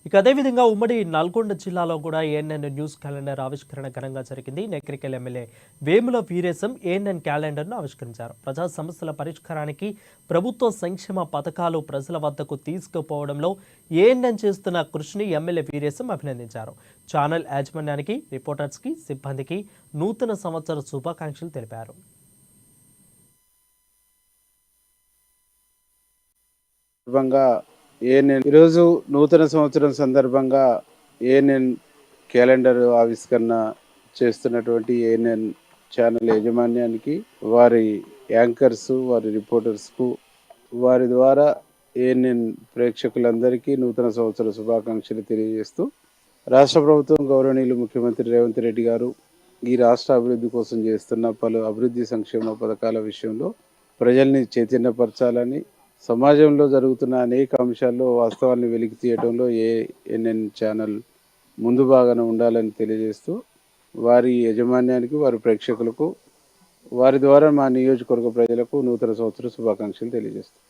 ఇక అదేవిధంగా ఉమ్మడి నల్గొండ జిల్లాలో కూడా ఏఎన్ఎన్ న్యూస్ క్యాలెండర్ ఆవిష్కరణ ఘనంగా జరిగింది. నకిరేకల్ ఎమ్మెల్యే వేముల వీరేశం ఏఎన్ఎన్ క్యాలెండర్ను ఆవిష్కరించారు. ప్రజా సమస్యల పరిష్కారానికి ప్రభుత్వ సంక్షేమ పథకాలు ప్రజల వద్దకు తీసుకుపోవడంలో ఏఎన్ఎన్ చేస్తున్న కృషిని ఎమ్మెల్యే వీరేశం అభినందించారు. ఛానల్ యాజమాన్యానికి, రిపోర్టర్స్కి, సిబ్బందికి నూతన సంవత్సర శుభాకాంక్షలు తెలిపారు. ఈరోజు నూతన సంవత్సరం సందర్భంగా ఏఎన్ఎన్ క్యాలెండర్ ఆవిష్కరణ చేస్తున్నటువంటి ఏఎన్ఎన్ ఛానల్ యాజమాన్యానికి, వారి యాంకర్స్, వారి రిపోర్టర్స్కు, వారి ద్వారా ఏఎన్ఎన్ ప్రేక్షకులందరికీ నూతన సంవత్సర శుభాకాంక్షలు తెలియజేస్తూ, రాష్ట్ర ప్రభుత్వం గౌరవనీయులు ముఖ్యమంత్రి రేవంత్ రెడ్డి గారు ఈ రాష్ట్ర అభివృద్ధి కోసం చేస్తున్న పలు అభివృద్ధి సంక్షేమ పథకాల విషయంలో ప్రజల్ని చైతన్యపరచాలని, సమాజంలో జరుగుతున్న అనేక అంశాల్లో వాస్తవాన్ని వెలికి తీయడంలో ఏఎన్ఎన్ ఛానల్ ముందు భాగాన ఉండాలని తెలియజేస్తూ, వారి యాజమాన్యానికి, వారి ప్రేక్షకులకు, వారి ద్వారా మా నియోజకవర్గ ప్రజలకు నూతన సంవత్సర శుభాకాంక్షలు తెలియజేస్తాం.